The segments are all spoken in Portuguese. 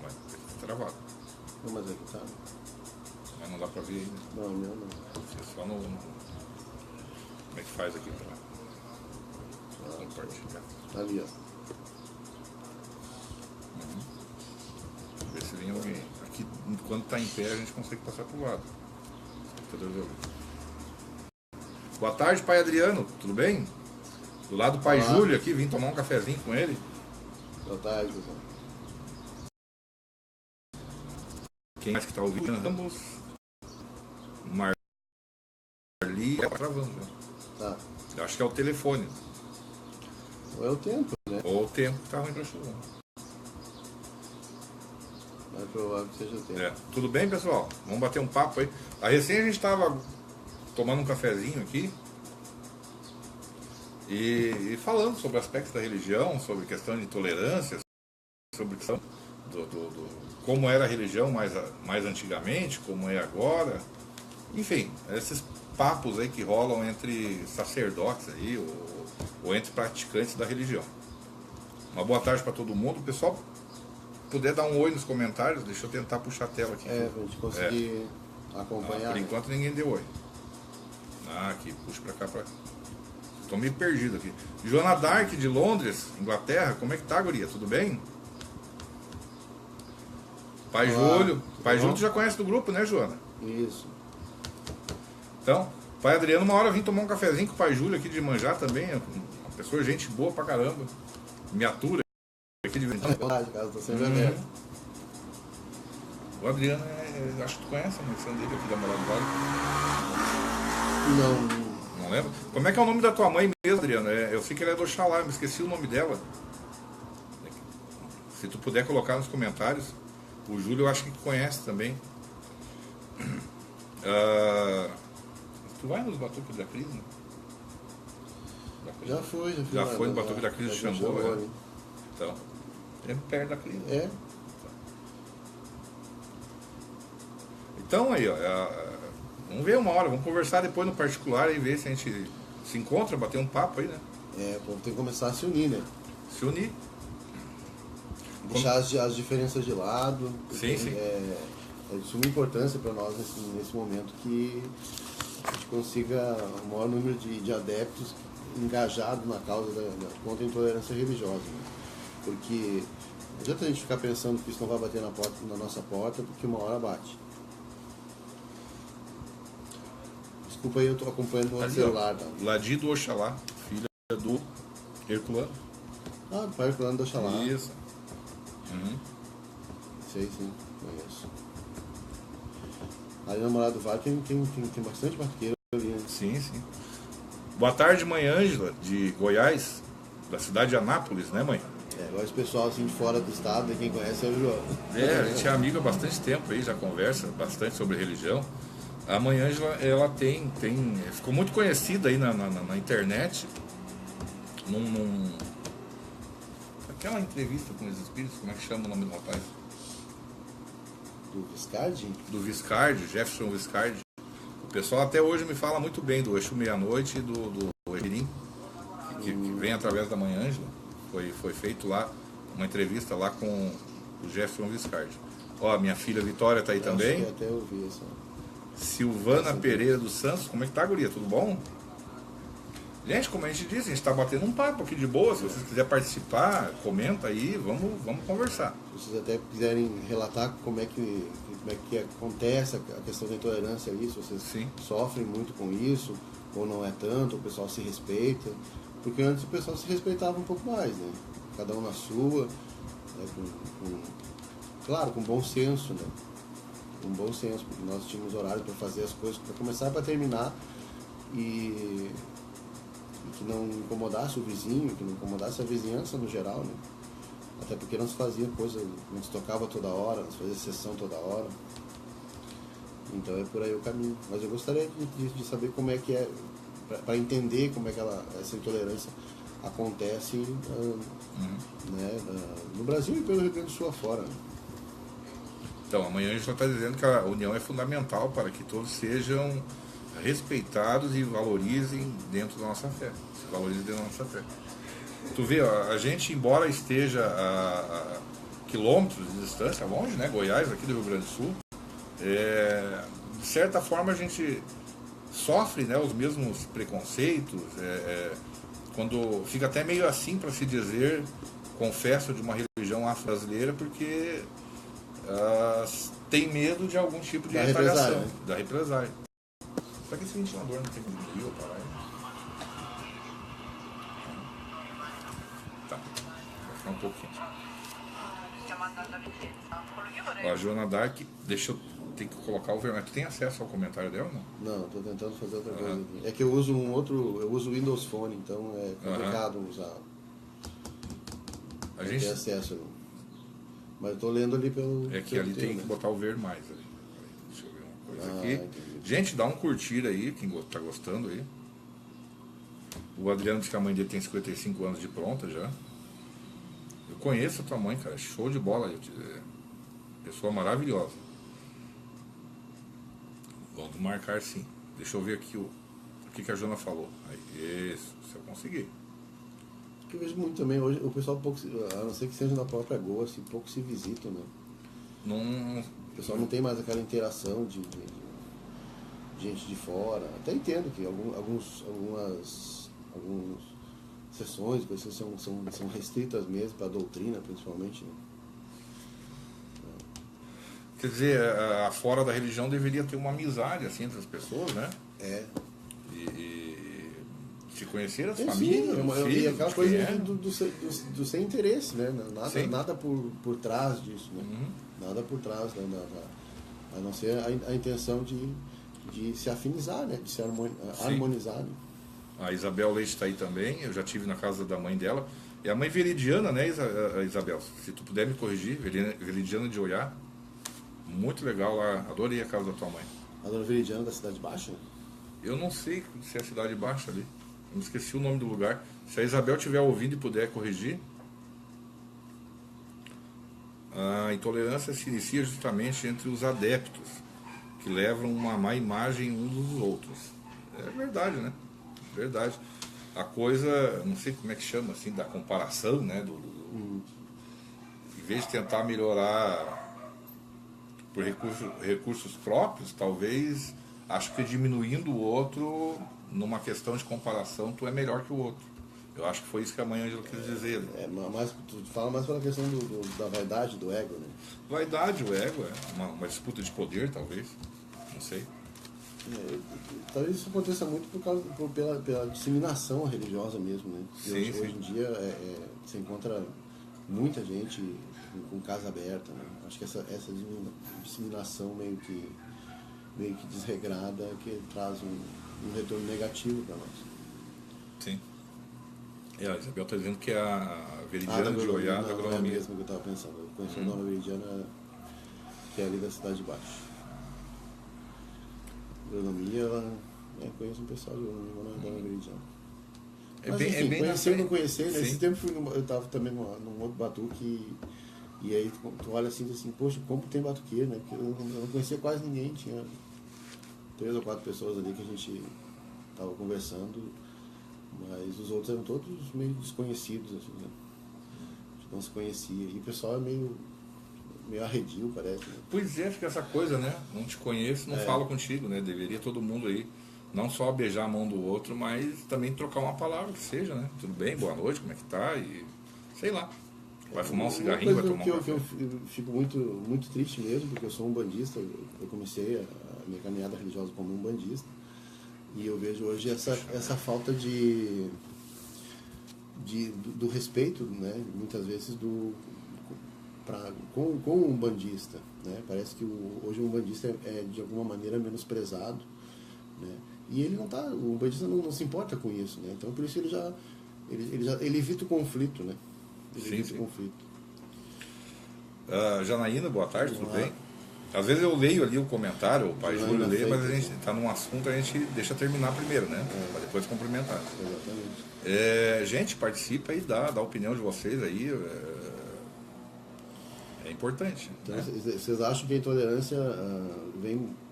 Mas tá travado. Não, mas aqui tá. Mas não dá pra ver ainda. Não, meu não. É só no... Como é que faz aqui pra compartilhar? Ali, ó. Ver se vem alguém. Aqui, enquanto tá em pé, a gente consegue passar pro lado. Boa tarde, pai Adriano. Tudo bem? Do lado do pai Olá. Júlio aqui, vim tomar um cafezinho com ele. Boa tarde, pessoal. Quem mais que tá ouvindo? Ramos. Marli. Tá travando, né? Tá. Eu acho que é o telefone. Ou é o tempo, né? Ou o tempo que tá ruim pra chover. É provável que seja o tempo. É. Tudo bem, pessoal? Vamos bater um papo aí. A recém a gente tava tomando um cafezinho aqui e falando sobre aspectos da religião, sobre questão de tolerância, sobre questão como era a religião mais antigamente, como é agora. Enfim, esses papos aí que rolam entre sacerdotes aí, ou entre praticantes da religião. Uma boa tarde para todo mundo. Pessoal, puder dar um oi nos comentários, deixa eu tentar puxar a tela aqui. É, pra gente conseguir acompanhar. Por enquanto ninguém deu oi. Aqui, puxa pra cá. Tô meio perdido aqui. Joana Dark de Londres, Inglaterra, como é que tá, guria? Tudo bem? Pai Olá, Júlio. Pai bom? Júlio tu já conhece do grupo, né, Joana? Isso. Então, pai Adriano, uma hora vim tomar um cafezinho com o pai Júlio aqui de Manjá também. Uma pessoa, gente boa pra caramba. Me atura aqui de vez em É quando. verdade, casa tá sempre aberta. O Adriano, acho que tu conhece a mansão dele aqui da Morada do Vale. Não. Não lembra? Como é que é o nome da tua mãe mesmo, Adriano? Eu sei que ela é do Oxalá, me esqueci o nome dela. Se tu puder colocar nos comentários. O Júlio eu acho que conhece também. Tu vai nos Batuques da Cris, né? Já foi. Já foi no Batuque da Cris de Xangô, é. ali. Então, é perto da Cris. É. Então aí, ó. Vamos ver uma hora, vamos conversar depois no particular e ver se a gente se encontra, bater um papo aí, né? É, o povo tem que começar a se unir, né? Se unir. Deixar as diferenças de lado. Sim, sim. É de suma importância para nós nesse momento que a gente consiga o maior número de adeptos engajados na causa contra a intolerância religiosa. Né? Porque não adianta a gente ficar pensando que isso não vai bater na nossa porta, porque uma hora bate. Desculpa aí, eu estou acompanhando o celular. Tá? Ladi do Oxalá, filha do Herculano. Ah, do pai Herculano do Oxalá. Isso. Uhum. Sei, sim, conheço. Ali na Morada do Vale tem bastante batuqueiro ali. Né? Sim, sim. Boa tarde, mãe Ângela, de Goiás, da cidade de Anápolis, né, mãe? Agora esse pessoal assim de fora do estado, quem conhece é o João. A gente é amigo há bastante tempo aí, já conversa bastante sobre religião. A mãe Ângela, ela ficou muito conhecida aí na internet, aquela entrevista com os espíritos, como é que chama o nome do rapaz? Do Viscardi? Do Viscardi, Jefferson Viscardi. O pessoal até hoje me fala muito bem do Exu Meia-Noite e do Ejirim, que vem através da mãe Ângela. Foi feito lá, uma entrevista lá com o Jefferson Viscardi. Ó, minha filha Vitória tá aí também. Acho que até eu vi isso. Silvana Pereira dos Santos, como é que tá, guria? Tudo bom? Gente, como a gente disse, a gente está batendo um papo aqui de boa. Se vocês quiserem participar, comenta aí, vamos conversar. Se vocês até quiserem relatar como é que acontece a questão da intolerância aí, se vocês sofrem muito com isso, ou não é tanto, o pessoal se respeita. Porque antes o pessoal se respeitava um pouco mais, né? Cada um na sua, claro, com bom senso, né? Com bom senso, porque nós tínhamos horário para fazer as coisas, para começar e para terminar, e que não incomodasse o vizinho, que não incomodasse a vizinhança no geral, né? Até porque não se fazia coisa, não se tocava toda hora, não se fazia sessão toda hora. Então é por aí o caminho. Mas eu gostaria de saber como é que é, para entender como é que essa intolerância acontece né, no Brasil e pelo Rio Grande do Sul afora. Né? Então, amanhã a gente está dizendo que a união é fundamental para que todos sejam respeitados e valorizem dentro da nossa fé. Se valorizem dentro da nossa fé. Tu vê, ó, a gente, embora esteja quilômetros de distância, longe, né? Goiás, aqui do Rio Grande do Sul. De certa forma a gente sofre, né, os mesmos preconceitos, quando fica até meio assim para se dizer confesso de uma religião afro-brasileira, porque tem medo de algum tipo de retaliação, da represália. Só que esse ventilador não tem que diminuir ou parar? Tá, vai ficar um pouquinho. A Joana Dark, deixa eu ter que colocar o vermelho. Tu tem acesso ao comentário dela, não? Não, estou tentando fazer outra coisa aqui. É que eu uso eu uso Windows Phone, então é complicado usar. A gente tem acesso. Mas eu estou lendo ali pelo. É que ali tem que botar o ver mais ali. Deixa eu ver uma coisa aqui. Entendi. Gente, dá um curtir aí, quem tá gostando aí. O Adriano diz que a mãe dele tem 55 anos de pronta já. Eu conheço a tua mãe, cara. Show de bola. Pessoa maravilhosa. Vamos marcar sim. Deixa eu ver aqui o que a Joana falou. Aí, isso, se eu conseguir. O que eu vejo muito também hoje, o pessoal pouco, a não ser que seja na própria Goa, assim, pouco se visitam, né? O pessoal não tem mais aquela interação de gente de fora. Até entendo que algumas sessões, coisas são restritas mesmo para a doutrina, principalmente, né? Quer dizer, fora da religião deveria ter uma amizade assim entre as pessoas, né? E se conhecer as famílias, e aquela coisa do sem interesse, né? Nada por trás disso, né? Nada por trás, né? A não ser a intenção de se afinizar, né? De se harmonizar. Né? A Isabel Leite está aí também, eu já estive na casa da mãe dela. É a mãe veridiana, né, Isabel? Se tu puder me corrigir, veridiana de Oiá. Muito legal lá, adorei a casa da tua mãe. A dona Veridiana da Cidade Baixa? Eu não sei se é a Cidade Baixa ali. Eu me esqueci o nome do lugar. Se a Isabel estiver ouvindo e puder corrigir. A intolerância se inicia justamente entre os adeptos, que levam uma má imagem uns dos outros. É verdade, né? Verdade. A coisa, não sei como é que chama, assim, da comparação, né? Em vez de tentar melhorar por recursos próprios, talvez, acho que diminuindo o outro, numa questão de comparação, tu é melhor que o outro. Eu acho que foi isso que a mãe Ângela quis dizer. Mas tu fala mais pela questão da vaidade, do ego, né? Vaidade, o ego, uma disputa de poder, talvez. Não sei. Talvez isso aconteça muito pela disseminação religiosa mesmo, né? Hoje em dia você encontra muita gente com casa aberta, né? Acho que essa disseminação meio que desregrada que traz um retorno negativo para nós. Sim. A Isabel está dizendo que é a Veridiana de Oiá da agronomia. Não é mesmo que eu estava pensando. Eu conheci a dona Veridiana, que é ali da Cidade de Baixo. Agronomia, conheço um pessoal de agronomia, mas não é dona Veridiana. Mas, enfim, conhecer ou não conhecer, nesse tempo eu estava também num outro batuque e aí tu olha assim, poxa, como tem batuqueiro, né? Porque eu não conhecia quase ninguém, tinha 3 ou 4 pessoas ali que a gente estava conversando, mas os outros eram todos meio desconhecidos, assim, né? A gente não se conhecia. E o pessoal é meio arredio, parece. Né? Pois é, fica essa coisa, né? Não te conheço, não falo contigo, né? Deveria todo mundo aí, não só beijar a mão do outro, mas também trocar uma palavra que seja, né? Tudo bem, boa noite, como é que tá? E sei lá. Vai fumar um cigarrinho, vai tomar um café. Eu fico muito, muito triste mesmo, porque eu sou um bandista, eu comecei a minha caminhada religiosa como um bandista, e eu vejo hoje essa falta do respeito, né, muitas vezes com um bandista, né? Parece que hoje um bandista é de alguma maneira menosprezado, né? E ele não tá, o bandista não se importa com isso, né? Então por isso ele evita o conflito, né? Sim. Conflito. Janaína, boa tarde, tudo bem? Às vezes eu leio ali o comentário, o pai Júlio lê, mas a gente está num assunto, a gente deixa terminar primeiro, né? Para depois complementar. Exatamente. Gente, participa e dá a opinião de vocês aí. É importante. Então, né? Vocês acham que a intolerância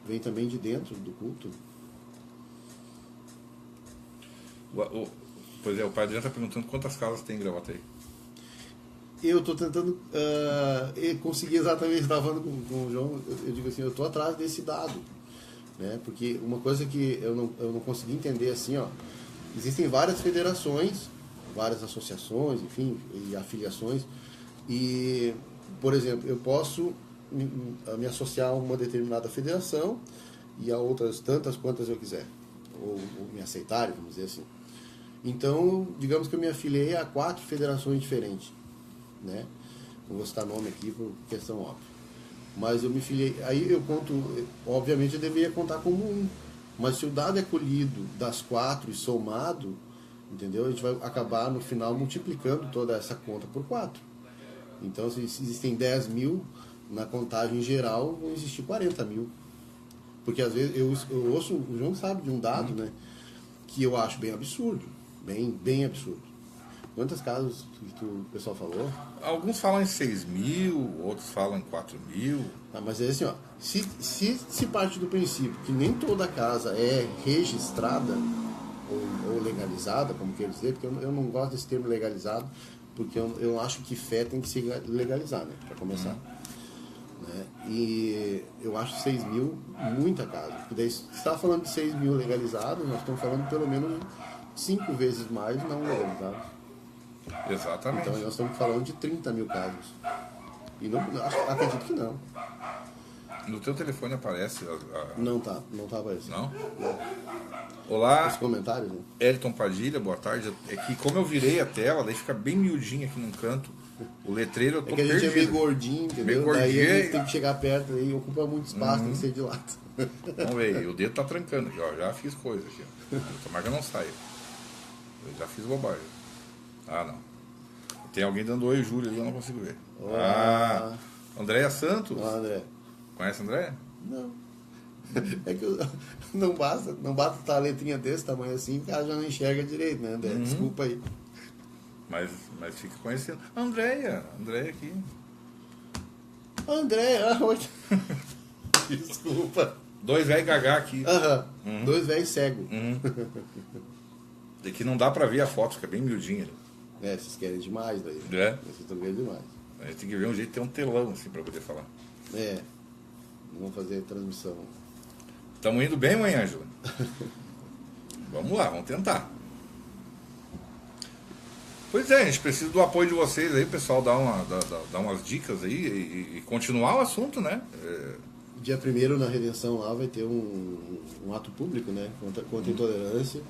vem também de dentro do culto? Pois é, o pai Adriano está perguntando quantas casas tem em Gravataí. eu estou tentando conseguir exatamente, estava falando com o João, eu digo assim, eu estou atrás desse dado, né? Porque uma coisa que eu não consegui entender assim, ó, existem várias federações, várias associações, enfim, e afiliações, e, por exemplo, eu posso me associar a uma determinada federação e a outras tantas quantas eu quiser, ou me aceitarem, vamos dizer assim. Então, digamos que eu me afiliei a 4 federações diferentes, né? Não vou citar nome aqui por questão óbvia. Mas eu me filiei, aí eu conto, obviamente eu deveria contar como um, mas se o dado é colhido das 4 e somado, entendeu? A gente vai acabar no final multiplicando toda essa conta por 4. Então, se existem 10 mil, na contagem geral vão existir 40 mil. Porque às vezes eu ouço, o João sabe de um dado, né? Que eu acho bem absurdo, bem absurdo. Quantas casas que o pessoal falou? Alguns falam em 6 mil, outros falam em 4 mil. Ah, mas é assim, ó, se parte do princípio que nem toda casa é registrada ou legalizada, como quer dizer, porque eu não gosto desse termo legalizado, porque eu acho que fé tem que se legalizar, né, para começar. Né? E eu acho 6 mil muita casa. Porque daí, se você está falando de 6 mil legalizados, nós estamos falando pelo menos 5 vezes mais não legalizados. Exatamente. Então nós estamos falando de 30 mil casos. E não, acredito que não. No teu telefone aparece Não tá aparecendo. Não? Não. Olá, Os comentários, né? Elton Padilha, boa tarde. É que como eu virei a tela, daí fica bem miudinho aqui num canto. O letreiro eu tô É que a gente perdido. é meio gordinho, entendeu? Meio Daí a gordinho. gente tem que chegar perto e ocupa muito espaço, tem que ser de lado. Vamos ver, o dedo tá trancando aqui, ó. Já fiz coisa aqui, ó. Tomara que eu não saia. Eu já fiz bobagem. Ah, não. Tem alguém dando oi, Júlio, ali, eu não consigo ver. Olá. Andréia Santos. Olá, André. Conhece a Andréia? Não. É que não basta estar a letrinha desse tamanho assim, o cara já não enxerga direito, né, André? Desculpa aí. Mas fica conhecendo. Andréia aqui. André, oi. Desculpa. 2 velhos gagá aqui. Aham. 2 velhos cegos. É que não dá pra ver a foto, fica bem miudinha. É, vocês querem demais daí. É. Vocês estão querendo demais. A gente tem que ver um jeito de ter um telão assim pra poder falar. É. Vamos fazer transmissão. Estamos indo bem, mãe Ângela? Vamos lá, vamos tentar. Pois é, a gente precisa do apoio de vocês aí, pessoal, dar umas dicas aí e continuar o assunto, né? Dia 1º na Redenção lá vai ter um ato público, né? Contra a intolerância.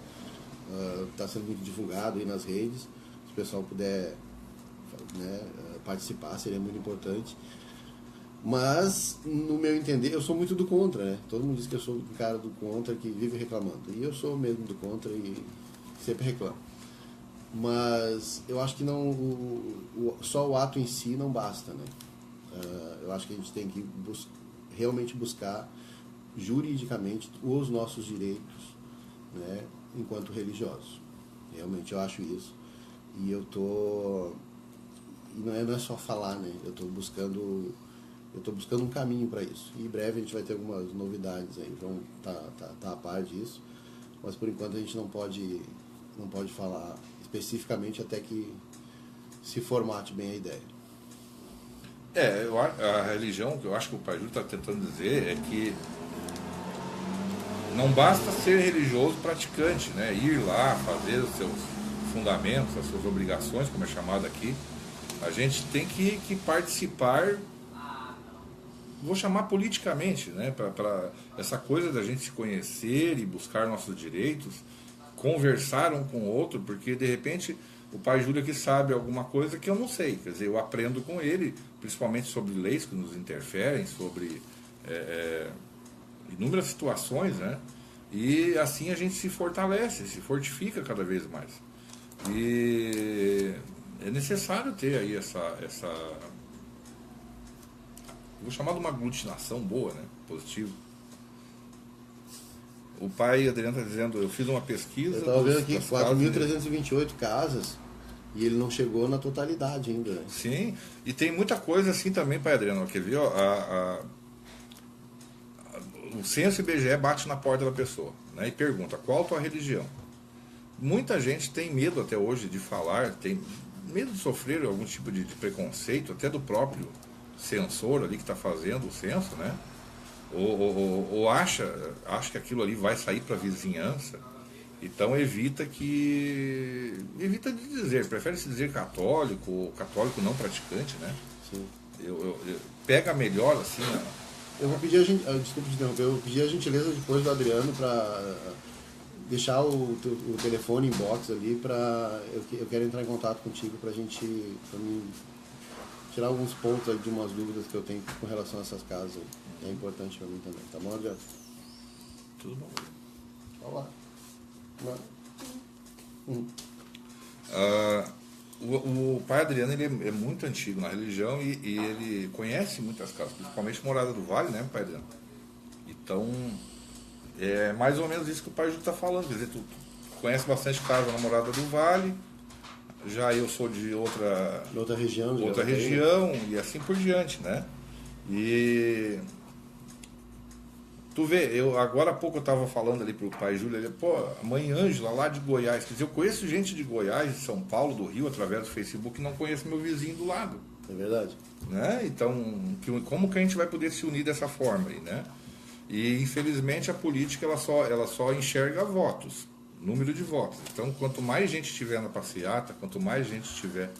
Está sendo muito divulgado aí nas redes. Se o pessoal puder, né, participar, seria muito importante. Mas, no meu entender, eu sou muito do contra, né? Todo mundo diz que eu sou o cara do contra que vive reclamando. E eu sou mesmo do contra e sempre reclamo. Mas eu acho que não, só o ato em si não basta, né? Eu acho que a gente tem que realmente buscar juridicamente os nossos direitos, né, enquanto religiosos. Realmente eu acho isso. E eu tô... E não é só falar, né? Eu tô buscando um caminho para isso. E em breve a gente vai ter algumas novidades aí. Então tá a par disso. Mas por enquanto a gente não pode falar especificamente até que se formate bem a ideia. A religião, que eu acho que o Pai Júlio está tentando dizer, é que não basta ser religioso praticante, né? Ir lá, fazer os seus fundamentos, as suas obrigações, como é chamado aqui. A gente tem que participar, vou chamar politicamente, né? Para essa coisa da gente se conhecer e buscar nossos direitos, conversar um com o outro, porque de repente o Pai Júlio aqui sabe alguma coisa que eu não sei. Quer dizer, eu aprendo com ele, principalmente sobre leis que nos interferem, sobre inúmeras situações, né? E assim a gente se fortalece, se fortifica cada vez mais. E é necessário ter aí essa vou chamar de uma aglutinação boa, né? Positiva. O pai Adriano está dizendo, eu fiz uma pesquisa... Eu estava vendo aqui 4.328 casas e ele não chegou na totalidade ainda. Né? Sim, e tem muita coisa assim também, pai Adriano, quer ver? O censo IBGE bate na porta da pessoa, né, e pergunta, qual a tua religião? Muita gente tem medo até hoje de falar, medo de sofrer algum tipo de preconceito, até do próprio censor ali que está fazendo o censo, né? Ou acha que aquilo ali vai sair para a vizinhança, então evita de dizer, prefere se dizer católico ou católico não praticante, né? Sim. Pega melhor assim. Eu vou pedir desculpa te interromper, eu vou pedir a gentileza depois do Adriano para deixar o telefone inbox ali para eu quero entrar em contato contigo para mim tirar alguns pontos aí de umas dúvidas que eu tenho com relação a essas casas. É importante para mim também, tá bom, Adriano? Tudo bom. Olá. O pai Adriano ele é muito antigo na religião e ele conhece muitas casas, principalmente Morada do Vale, né, pai Adriano? Então, é mais ou menos isso que o pai Ju está falando. Quer dizer, tu conhece bastante casa na Morada do Vale, já eu sou de outra região, e assim por diante, né? E tu vê, agora há pouco eu estava falando ali pro pai Júlio, ele, pô, a mãe Ângela lá de Goiás, quer dizer, eu conheço gente de Goiás, de São Paulo, do Rio, através do Facebook, e não conheço meu vizinho do lado. É verdade. Né? Então, como que a gente vai poder se unir dessa forma aí, né? E infelizmente a política ela só enxerga votos, número de votos. Então, quanto mais gente estiver na passeata, quanto mais gente estiver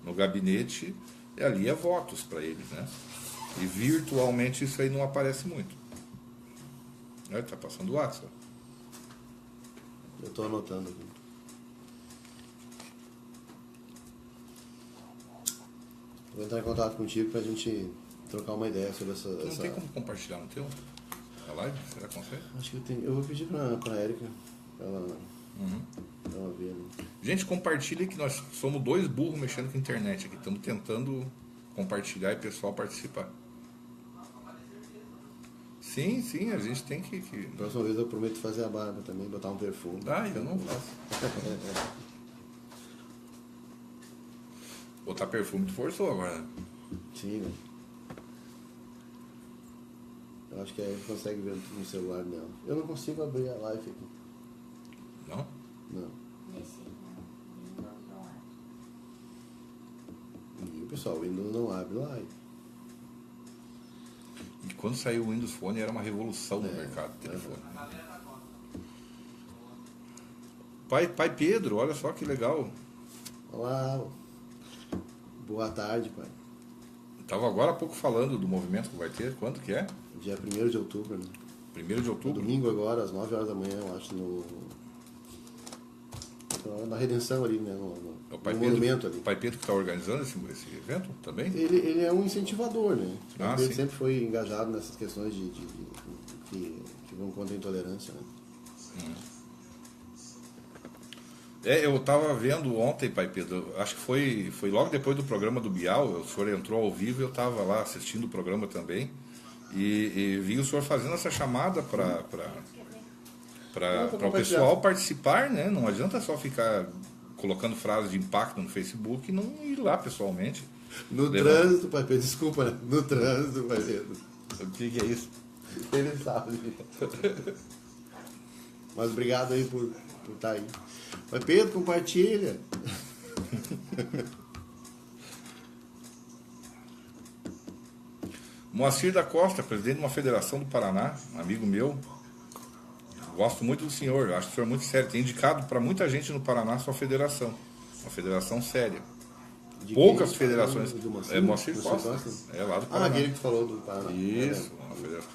no gabinete, ali é votos para eles, né? E virtualmente isso aí não aparece muito. Tá passando o WhatsApp. Eu estou anotando aqui. Vou entrar em contato contigo pra gente trocar uma ideia sobre essa... Não tem como compartilhar no teu? A live? Será que consegue? Acho que eu tenho. Eu vou pedir pra Érica pra ela ver. Né? Gente, compartilha que nós somos dois burros mexendo com a internet aqui. Estamos tentando compartilhar e o pessoal participar. Sim, a gente tem que... Próxima vez eu prometo fazer a barba também, botar um perfume. Eu não faço. Botar perfume tu forçou agora, né? Sim, né? Eu acho que aí consegue ver no celular dela. Eu não consigo abrir a live aqui. Não? Não. E o pessoal, o Windows não abre live. E quando saiu o Windows Phone era uma revolução no mercado de telefone. Pai Pedro, olha só que legal. Olá. Boa tarde, pai. Estava agora há pouco falando do movimento que vai ter. Quando que é? Dia 1º de outubro, né? 1º de outubro? Domingo agora, às 9 horas da manhã, eu acho, na Redenção ali, né? No monumento ali. O Pai Pedro que está organizando esse evento também? Ele é um incentivador, né? Ele sim. sempre foi engajado nessas questões que vão contra a intolerância, né? Eu estava vendo ontem, Pai Pedro, acho que foi logo depois do programa do Bial, o senhor entrou ao vivo, eu estava lá assistindo o programa também, e vi o senhor fazendo essa chamada para o pessoal participar, né? Não adianta só ficar colocando frases de impacto no Facebook e não ir lá pessoalmente. No trânsito, Pai Pedro, desculpa, né? No trânsito, Pai Pedro. O que é isso? Ele sabe. Mas obrigado aí por estar aí. Pai Pedro, compartilha. Moacir da Costa, presidente de uma federação do Paraná, amigo meu. Gosto muito do senhor, acho que o senhor é muito sério. Tem indicado para muita gente no Paraná a sua federação. Uma federação séria. Poucas federações. É Moacir Costa. É lá do Paraná. Aquele que falou do Paraná. Isso, uma federação.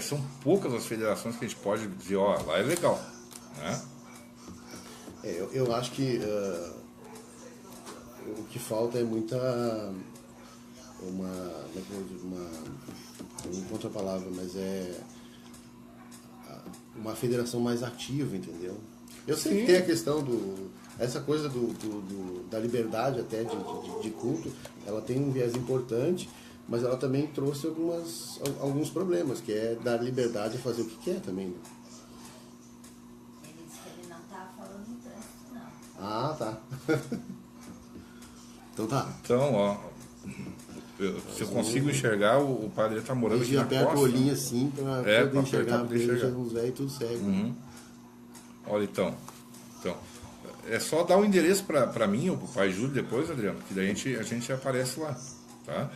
São poucas as federações que a gente pode dizer, lá é legal. Né? Eu acho que o que falta é muita não encontro a palavra, mas é uma federação mais ativa, entendeu? Eu sei que tem a questão essa coisa da liberdade até de culto, ela tem um viés importante, mas ela também trouxe alguns problemas, que é dar liberdade a fazer o que quer também, né? Ah, tá. Então tá. Então, se eu consigo enxergar, o padre está morando aqui na costa. Aperta o olhinho assim para poder enxergar, porque enxergar. uns velhos tudo cego. Olha, então é só dar o endereço para mim ou pro pai Júlio depois, Adriano, que daí a gente aparece lá, tá?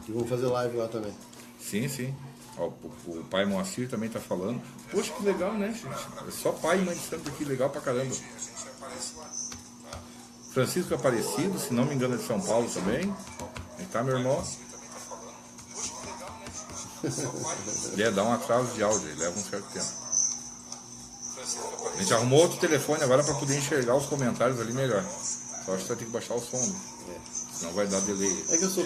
E vamos fazer live lá também. Sim, sim. Ó, o pai Moacir também tá falando. Poxa, que legal, né, gente? É só pai e mãe de santo aqui, legal pra caramba. Francisco Aparecido, se não me engano, é de São Paulo também. Aí tá, meu irmão? Dá um atraso de áudio, leva um certo tempo. A gente arrumou outro telefone agora para poder enxergar os comentários ali melhor. Só acho que você vai ter que baixar o som, né? Senão vai dar delay. É que eu sou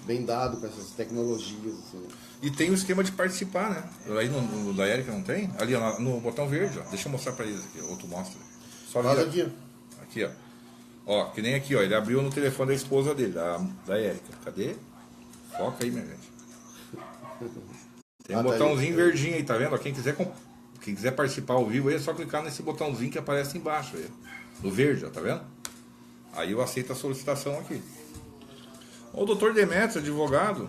bem dado com essas tecnologias. Assim. E tem o esquema de participar, né? Aí no da Erika não tem? Ali ó, no botão verde, ó. Deixa eu mostrar para eles aqui, ou tu mostra. Só aqui. Aqui, ó. Ó, que nem aqui, ó. Ele abriu no telefone da esposa dele, da Erika. Cadê? Foca aí, minha gente. Tem um botãozinho verdinho aí, tá vendo? Quem quiser participar ao vivo aí, é só clicar nesse botãozinho que aparece embaixo aí. No verde, ó, tá vendo? Aí eu aceito a solicitação aqui. O doutor Demetrios, advogado.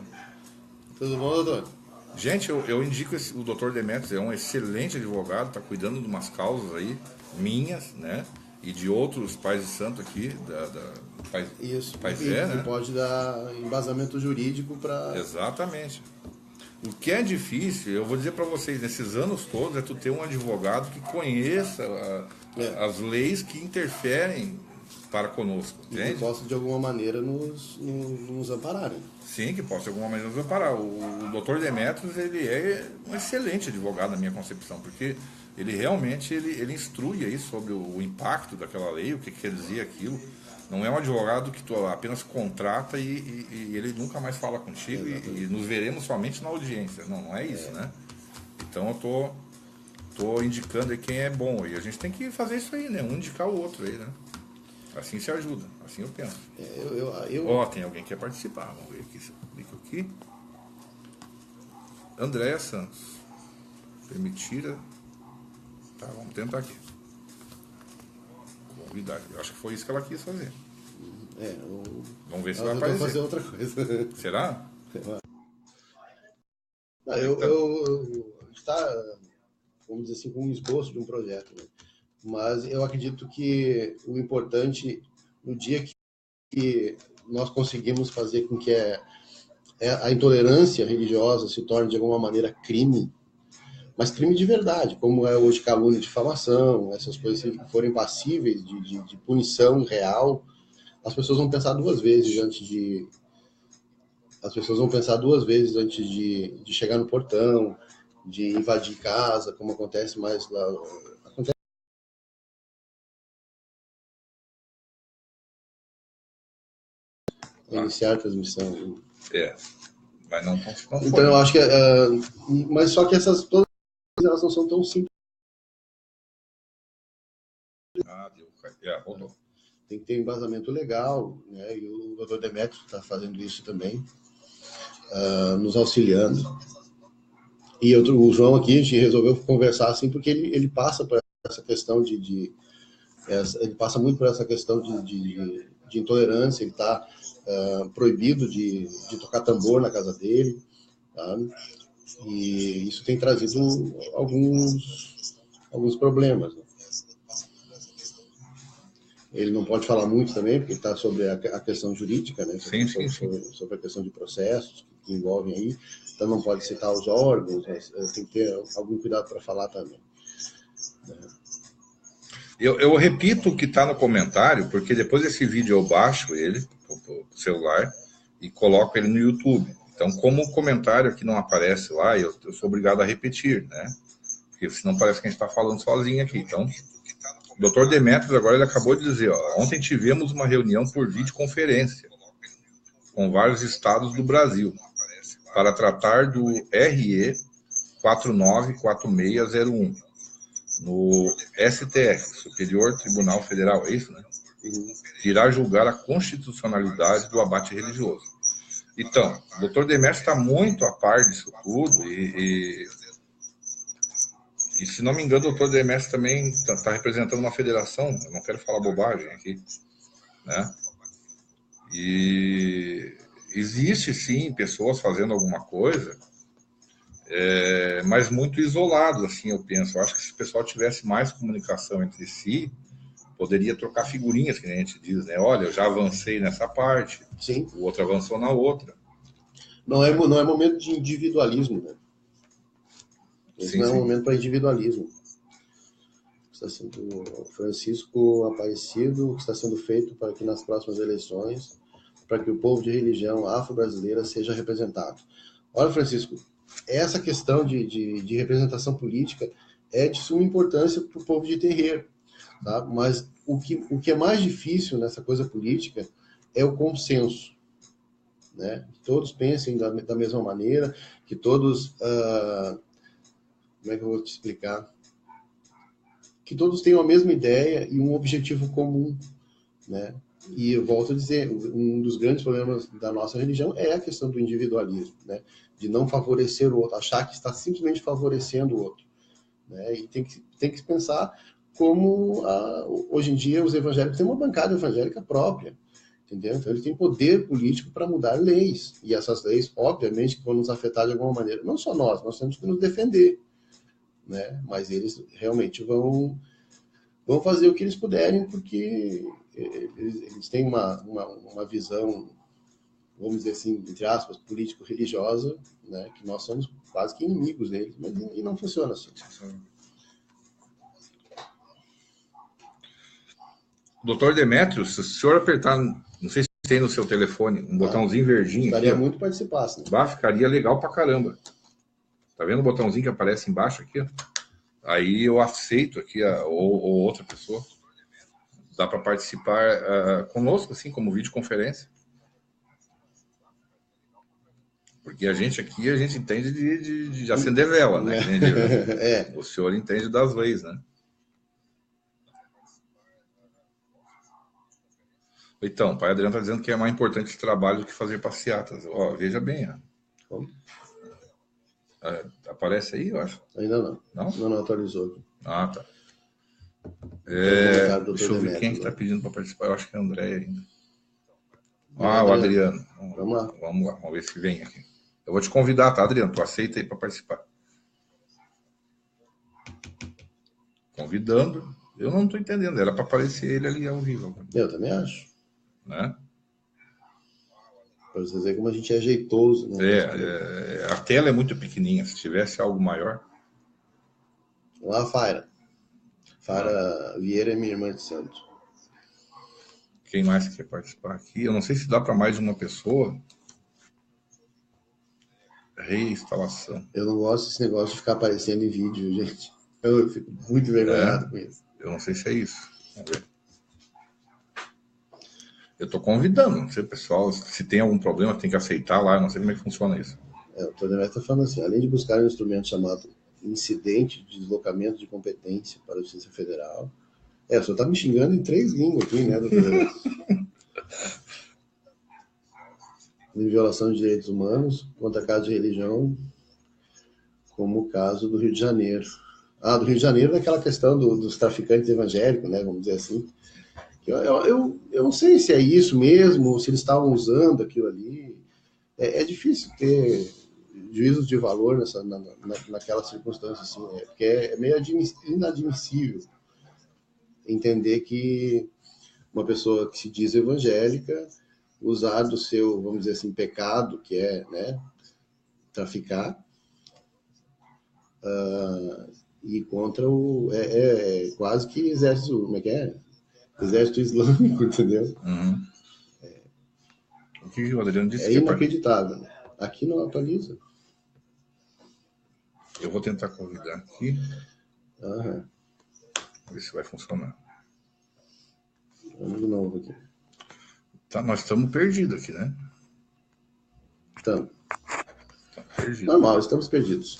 Tudo bom, doutor? Gente, eu indico o doutor Demetrios, é um excelente advogado, tá cuidando de umas causas aí, minhas, né? E de outros pais de santo aqui, Isso, né? Pode dar embasamento jurídico para... Exatamente. O que é difícil, eu vou dizer para vocês, nesses anos todos, é tu ter um advogado que conheça as leis que interferem para conosco, entende? E que possa, de alguma maneira, nos amparar. Né? Sim, que possa, de alguma maneira, nos amparar. O doutor Demetrios, ele é um excelente advogado, na minha concepção, porque ele realmente ele instrui aí sobre o impacto daquela lei, o que quer dizer aquilo. Não é um advogado que tu apenas contrata e ele nunca mais fala contigo e nos veremos somente na audiência. Não é isso, né? Então eu tô indicando aí quem é bom. E a gente tem que fazer isso aí, né? Um indicar o outro aí, né? Assim se ajuda, assim eu penso. Ó, tem alguém que quer participar. Vamos ver aqui se eu clico aqui. Andréa Santos. Permitir. Tá, vamos tentar aqui. Convidar. Eu acho que foi isso que ela quis fazer. Vamos ver se vai aparecer. Fazer outra coisa. Será? Está, vamos dizer assim, com um esboço de um projeto. Né? Mas eu acredito que o importante, no dia que nós conseguimos fazer com que a intolerância religiosa se torne de alguma maneira crime, mas crime de verdade, como é hoje calúnia e difamação, essas coisas que forem passíveis de punição real, as pessoas vão pensar duas vezes antes de chegar no portão, de invadir casa, como acontece mais lá. Iniciar a transmissão. Mas não então eu acho que mas só que todas elas não são tão simples. Voltou. Tem que ter um embasamento legal, né? E o doutor Demetrios está fazendo isso também, nos auxiliando. E o João aqui, a gente resolveu conversar assim, porque ele passa por essa questão ele passa muito por essa questão de intolerância, ele está proibido de tocar tambor na casa dele, tá? E isso tem trazido alguns problemas. Né? Ele não pode falar muito também, porque está sobre a questão jurídica, né? Sobre a questão de processos que envolvem aí, então não pode citar os órgãos, mas tem que ter algum cuidado para falar também. Eu repito o que está no comentário, porque depois desse vídeo eu baixo ele pro celular e coloco ele no YouTube. Então, como o comentário aqui não aparece lá, eu sou obrigado a repetir, né? Porque senão parece que a gente está falando sozinho aqui. Então, o doutor Demetrios agora ele acabou de dizer, ó, ontem tivemos uma reunião por videoconferência com vários estados do Brasil para tratar do RE 494601 no STF, Superior Tribunal Federal, é isso, né? Que irá julgar a constitucionalidade do abate religioso. Então, o doutor Demetrios está muito a par disso tudo e se não me engano, o doutor Demetrios também está representando uma federação, eu não quero falar bobagem aqui, né? E existe sim pessoas fazendo alguma coisa mas muito isolados, assim, eu penso. Eu acho que se o pessoal tivesse mais comunicação entre si, poderia trocar figurinhas, que a gente diz, né? Olha, eu já avancei nessa parte, Sim. o outro avançou na outra. Não é momento de individualismo, né? Esse Sim, não é um sim. momento para individualismo. Está sendo Francisco Aparecido, que está sendo feito para que nas próximas eleições, para que o povo de religião afro-brasileira seja representado. Olha, Francisco, essa questão de representação política é de suma importância para o povo de terreiro, tá? Mas o que é mais difícil nessa coisa política é o consenso, né? Que todos pensem da mesma maneira, que todos... como é que eu vou te explicar? Que todos tenham a mesma ideia e um objetivo comum, né? E eu volto a dizer, um dos grandes problemas da nossa religião é a questão do individualismo, né? De não favorecer o outro, achar que está simplesmente favorecendo o outro, né? E tem que pensar como hoje em dia os evangélicos têm uma bancada evangélica própria, entendeu? Então eles têm poder político para mudar leis, e essas leis, obviamente, que vão nos afetar de alguma maneira. Não só nós temos que nos defender, né? Mas eles realmente vão fazer o que eles puderem, porque eles têm uma visão, vamos dizer assim, entre aspas, político-religiosa, né, que nós somos quase que inimigos deles, mas e não funciona assim. Doutor Demétrios, se o senhor apertar, não sei se tem no seu telefone, um botãozinho verdinho Gostaria aqui, muito que participasse, né? ficaria legal pra caramba. Tá vendo o botãozinho que aparece embaixo aqui? Aí eu aceito aqui, ou outra pessoa. Dá para participar conosco, assim, como videoconferência. Porque a gente aqui, a gente entende de acender vela, né? O senhor entende das leis, né? Então, o pai Adriano está dizendo que é mais importante esse trabalho do que fazer passeatas. Ó, veja bem, ó. Aparece aí, eu acho. Ainda não. Não? Não atualizou aqui. Ah, tá. Do Deixa eu ver quem é que está pedindo para participar. Eu acho que é o André ainda. O Adriano. Vamos lá. Vamos ver se vem aqui. Eu vou te convidar, tá, Adriano? Tu aceita aí para participar. Convidando. Eu não estou entendendo. Era para aparecer ele ali ao vivo. Eu também acho. Né? Para vocês verem como a gente é jeitoso. Né? A tela é muito pequenininha. Se tivesse algo maior. Lá, Faira. Faira Vieira é minha irmã de santo. Quem mais quer participar aqui? Eu não sei se dá para mais de uma pessoa. Reinstalação. Eu não gosto desse negócio de ficar aparecendo em vídeo, gente. Eu fico muito envergonhado com isso. Eu não sei se é isso. Vamos ver. Eu estou convidando, não sei, pessoal, se tem algum problema, tem que aceitar lá, eu não sei como é que funciona isso. O Tony está falando assim, além de buscar um instrumento chamado incidente de deslocamento de competência para a Justiça Federal. O senhor está me xingando em 3 línguas aqui, né, doutor? Em violação de direitos humanos, contra casos de religião, como o caso do Rio de Janeiro. Do Rio de Janeiro, naquela questão dos traficantes evangélicos, né, vamos dizer assim. Eu não sei se é isso mesmo, ou se eles estavam usando aquilo ali. É difícil ter juízos de valor naquela circunstância, assim, porque é meio inadmissível entender que uma pessoa que se diz evangélica usar do seu, vamos dizer assim, pecado, que é, né, traficar, e contra quase que exército, como é que é? Exército Islâmico, entendeu? Uhum. O que o Adriano disse? É inacreditável. Né? Aqui não atualiza. Eu vou tentar convidar aqui. Aham. Ver se vai funcionar. Vamos de novo aqui. Tá, nós estamos perdidos aqui, né? Estamos. Perdidos. Normal, estamos perdidos.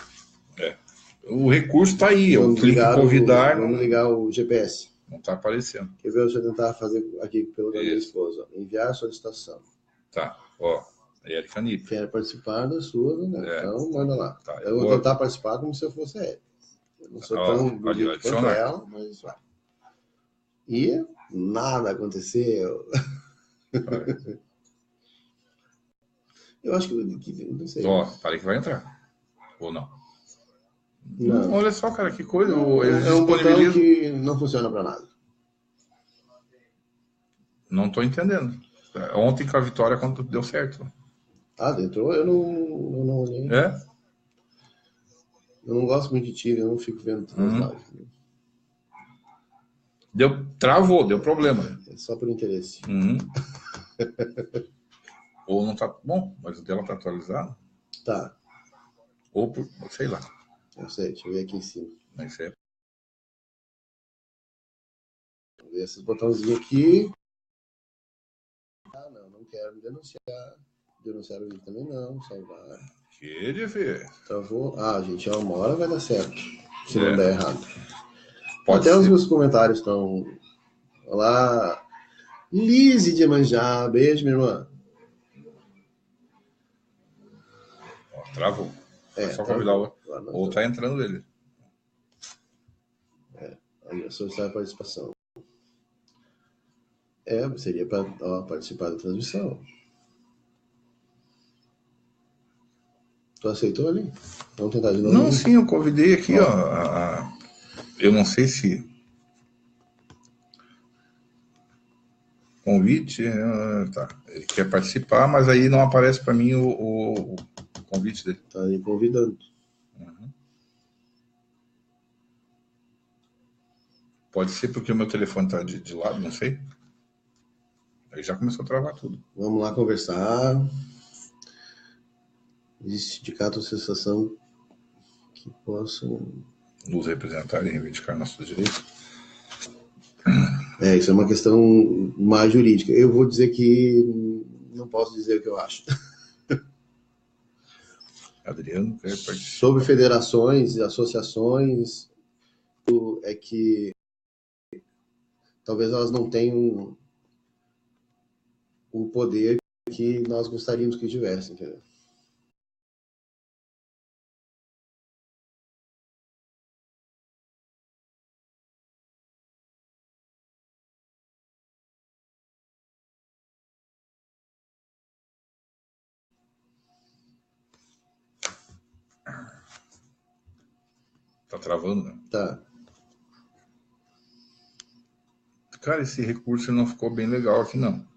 O recurso está aí. Eu clico em convidar. Vamos ligar o GPS. Não está aparecendo. Quer ver? Deixa eu tentar fazer aqui pelo da minha esposa. Enviar a solicitação. Tá, ó. Érica Nip. Quer participar da sua, né? Então, manda lá. Tá, eu vou tentar participar como se eu fosse ela. Eu não sou tão bonito quanto ela, mas vai. E nada aconteceu. Eu acho que não sei. Ó, parei que vai entrar. Ou não? Não. Olha só, cara, que coisa. Eles É um botão disponibilizam. que não funciona para nada. Não estou entendendo. Ontem com a vitória, quando deu certo. Entrou? Eu não olhei. É? Eu não gosto muito de tiro, eu não fico vendo todas as lives. Travou, deu problema. É só por interesse. Ou não tá. Bom, mas o dela tá atualizado. Tá, Ou por. Sei lá. eu sei, deixa eu ver aqui em cima. Mas é. Vou ver esses botãozinhos aqui. Não quero me denunciar. Denunciar o vídeo também não, salvar. Que difícil. Travou. Gente, uma hora vai dar certo. Se não É. der errado. Pode Até os ser. meus comentários estão. Olá, Lise de Manjá, beijo, minha irmã. Ó, travou. É só Travou. convidar o outro. Agora não Ou tá entrando ele. Aí, solicitar a participação. Seria para participar da transmissão. Tu aceitou ali? Vamos tentar de novo? Não, sim, eu convidei aqui, ó. Eu não sei se. Convite. Tá. Ele quer participar, mas aí não aparece para mim o convite dele. Tá aí convidando. Pode ser porque o meu telefone tá de lado, não sei. Aí já começou a travar tudo. Vamos lá conversar. Existe sindicato ou associação que possam Nos representar e reivindicar nossos direitos. Isso é uma questão mais jurídica. Eu vou dizer que não posso dizer o que eu acho. Adriano quer participar. Sobre federações e associações, é que talvez elas não tenham o poder que nós gostaríamos que tivessem, entendeu? Tá travando, né? Tá. Cara, esse recurso não ficou bem legal aqui, não.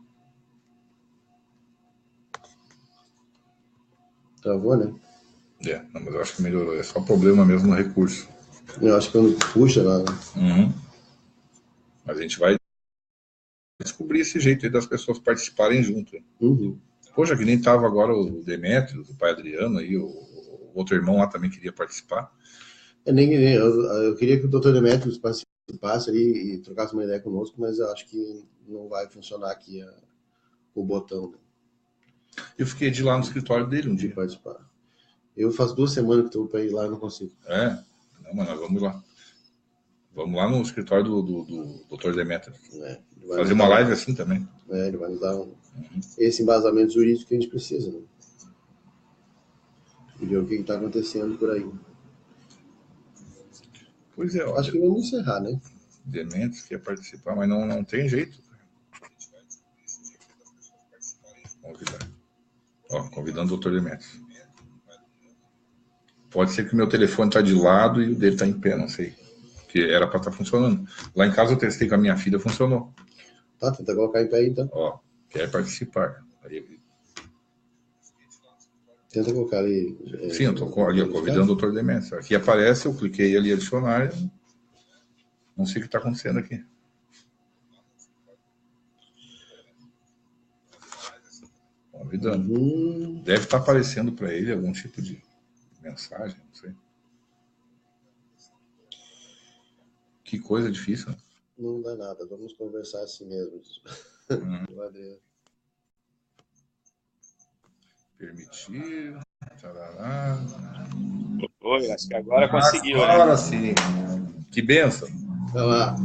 Travou, né? Não, mas eu acho que melhorou. É só problema mesmo no recurso. Eu acho que quando puxa lá. Mas a gente vai descobrir esse jeito aí das pessoas participarem junto. Poxa, que nem tava agora o Demétrio, o pai Adriano aí, o outro irmão lá também queria participar. Eu queria que o Dr. Demetrios participasse ali e trocasse uma ideia conosco, mas eu acho que não vai funcionar aqui o botão, né? Eu fiquei de lá no escritório dele um De dia. participar. Eu faço 2 semanas que estou para ir lá e não consigo. Não, mas nós vamos lá. Vamos lá no escritório do Dr. Demétrio. Fazer uma live assim também. Ele vai nos dar esse embasamento jurídico que a gente precisa, né? E ver o que está acontecendo por aí. Pois é, ó. Acho que vamos encerrar, né? Demétrios quer participar, mas não tem jeito. Convidar. Convidando o Dr. Demétrios. Pode ser que o meu telefone tá de lado e o dele tá em pé, não sei. Porque era para estar funcionando. Lá em casa eu testei com a minha filha, funcionou. Tá, tenta colocar em pé aí, então. Quer participar. Aí... Tenta colocar ali. Sim, eu tô ali, convidando o Dr. Demétrios. Aqui aparece, eu cliquei ali adicionar. Não sei o que está acontecendo aqui. Convidando. Deve estar aparecendo para ele algum tipo de mensagem, não sei. Que coisa difícil, né? Não dá nada, vamos conversar assim mesmo. Adriano. Permitir. Tarará. Oi, acho que agora conseguiu, agora sim. Que benção. Vai lá.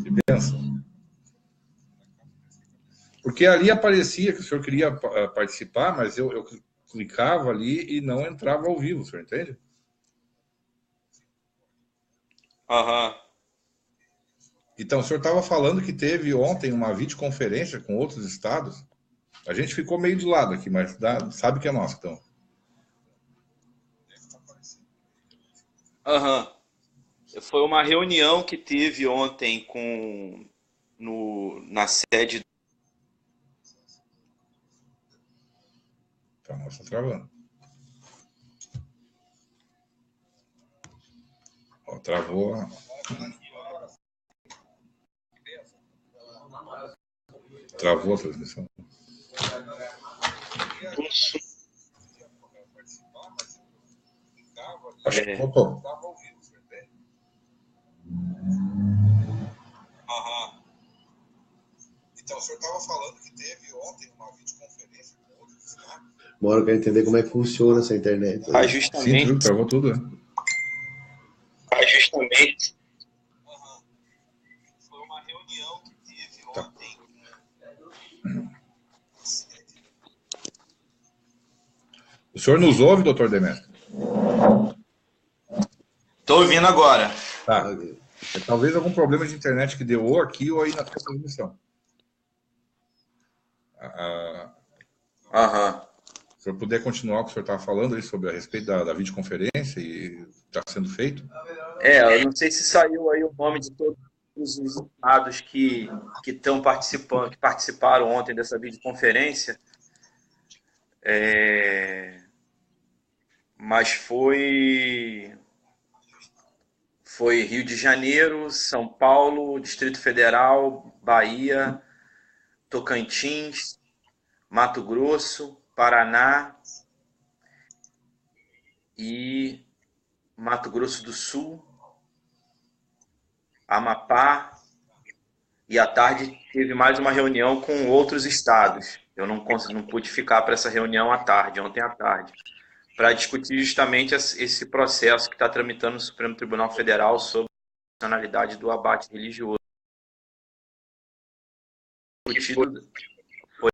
Que benção. Porque ali aparecia que o senhor queria participar, mas eu clicava ali e não entrava ao vivo, o senhor entende? Então, o senhor estava falando que teve ontem uma videoconferência com outros estados. A gente ficou meio de lado aqui, mas sabe que é nosso, então. Aham. Foi uma reunião que teve ontem na sede. Tá, nossa, travando. Ó, travou. Travou a transmissão. Acho que voltou. Aham. Então, o senhor estava falando que teve ontem uma videoconferência com outros estados. Bora, eu quero entender como é que funciona essa internet. Ah, Sim, justamente. travou tudo, né? Justamente. Aham. Foi uma reunião que teve Tá. ontem. O senhor nos ouve, doutor Demetrio? Tô ouvindo agora. Tá. Talvez algum problema de internet que deu ou aqui ou aí na sua transmissão. Aham. Se o senhor puder continuar o que o senhor estava falando aí sobre a respeito da videoconferência e está sendo feito. Eu não sei se saiu aí o nome de todos os estados que estão participando, que participaram ontem dessa videoconferência. Mas foi Rio de Janeiro, São Paulo, Distrito Federal, Bahia, Tocantins, Mato Grosso, Paraná e Mato Grosso do Sul, Amapá, e à tarde teve mais uma reunião com outros estados. Eu não pude ficar para essa reunião à tarde, ontem à tarde, para discutir justamente esse processo que está tramitando no Supremo Tribunal Federal sobre a nacionalidade do abate religioso. Discutido foi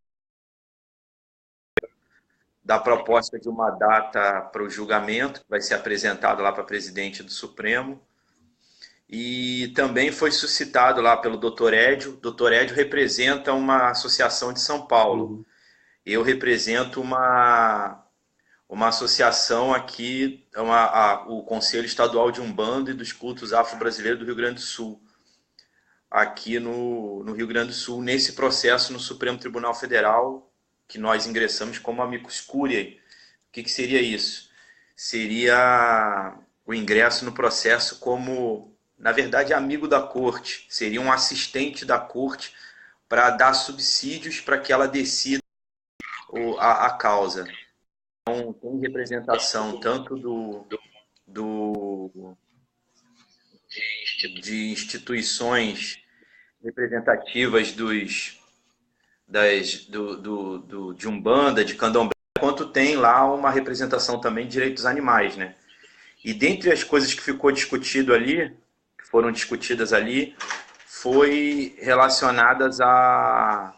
da proposta de uma data para o julgamento, que vai ser apresentado lá para presidente do Supremo. E também foi suscitado lá pelo Dr. Édio. Dr. Édio representa uma associação de São Paulo. Eu represento uma associação aqui, o Conselho Estadual de Umbanda e dos Cultos Afro-Brasileiros do Rio Grande do Sul. Aqui no Rio Grande do Sul, nesse processo no Supremo Tribunal Federal, que nós ingressamos como amicus curiae. O que seria isso? Seria o ingresso no processo como, na verdade, amigo da corte. Seria um assistente da corte para dar subsídios para que ela decida a causa. Então, tem representação tanto de instituições representativas de Umbanda, de Candomblé, quanto tem lá uma representação também de direitos animais, né? E dentre as coisas que ficou discutido ali, que foram discutidas ali, foi relacionadas a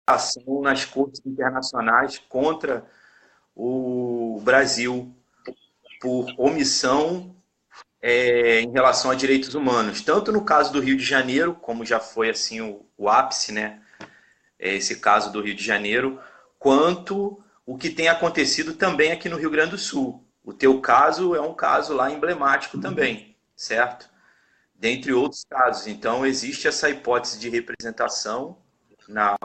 ação nas cortes internacionais contra o Brasil por omissão em relação a direitos humanos. Tanto no caso do Rio de Janeiro, como já foi assim o ápice, né? Esse caso do Rio de Janeiro, quanto o que tem acontecido também aqui no Rio Grande do Sul. O teu caso é um caso lá emblemático também, certo? Dentre outros casos. Então, existe essa hipótese de representação na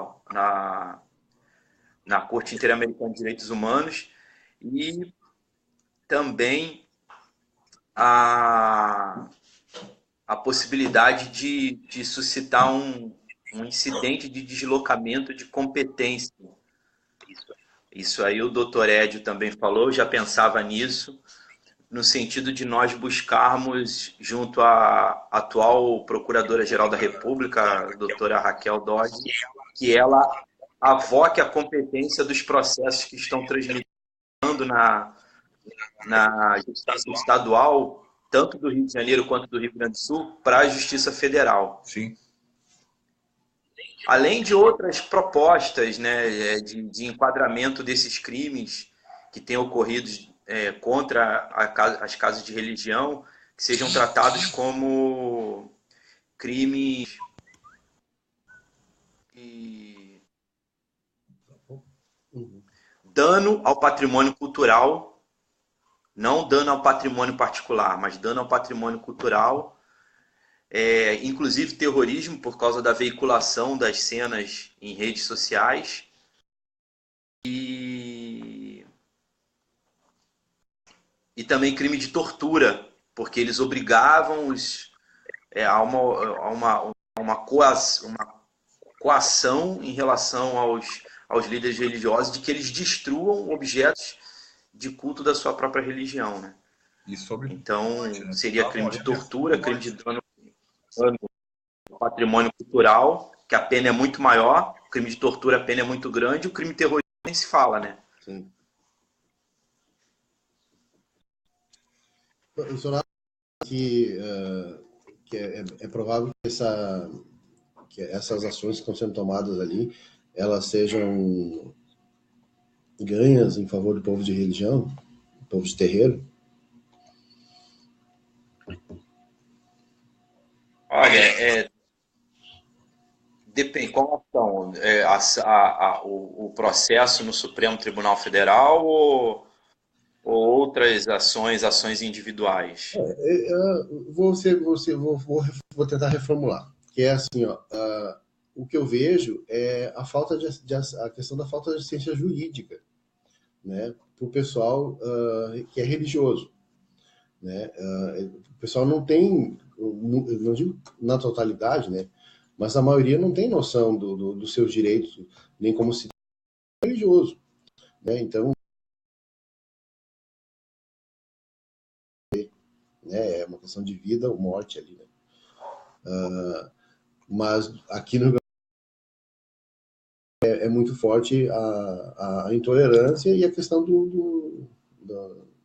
Corte Interamericana de Direitos Humanos e também a possibilidade de suscitar um incidente de deslocamento de competência. Isso aí o doutor Édio também falou, eu já pensava nisso, no sentido de nós buscarmos, junto à atual Procuradora-Geral da República, a doutora Raquel Dodge, que ela avoque a competência dos processos que estão transmitando na Justiça Estadual, tanto do Rio de Janeiro quanto do Rio Grande do Sul, para a Justiça Federal. Sim. Além de outras propostas, né, de enquadramento desses crimes que têm ocorrido contra as casas de religião, que sejam tratados como crimes dano ao patrimônio cultural, não dano ao patrimônio particular, mas dano ao patrimônio cultural, inclusive terrorismo por causa da veiculação das cenas em redes sociais e também crime de tortura, porque eles obrigavam a uma coação em relação aos líderes religiosos de que eles destruam objetos de culto da sua própria religião, né? Então, seria crime de tortura, crime de dano ao patrimônio cultural, que a pena é muito maior, o crime de tortura a pena é muito grande, o crime terrorista nem se fala, né? Sim. O senhor acha que é provável que essas ações que estão sendo tomadas ali, elas sejam ganhas em favor do povo de religião, do povo de terreiro? Olha, depende, qual ação? O processo no Supremo Tribunal Federal ou outras ações individuais? Vou tentar reformular. Que é assim, o que eu vejo é a questão da falta de assistência jurídica, né, para o pessoal que é religioso, né? O pessoal não tem, não digo na totalidade, né, mas a maioria não tem noção dos seus direitos, nem como se religioso, né? Então, né, é uma questão de vida ou morte ali, né? Mas aqui no é muito forte a intolerância e a questão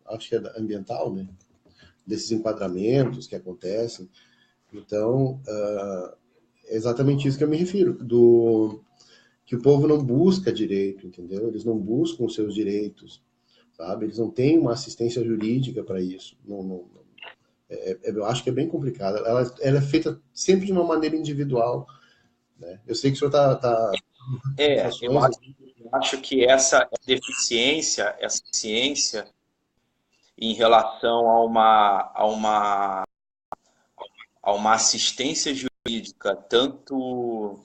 acho que é ambiental, né? Desses enquadramentos que acontecem. Então, é exatamente isso que eu me refiro, que o povo não busca direito, entendeu? Eles não buscam os seus direitos, sabe? Eles não têm uma assistência jurídica para isso. Eu acho que é bem complicado. Ela é feita sempre de uma maneira individual, né? Eu sei que o senhor está eu acho que essa deficiência em relação a uma assistência jurídica, tanto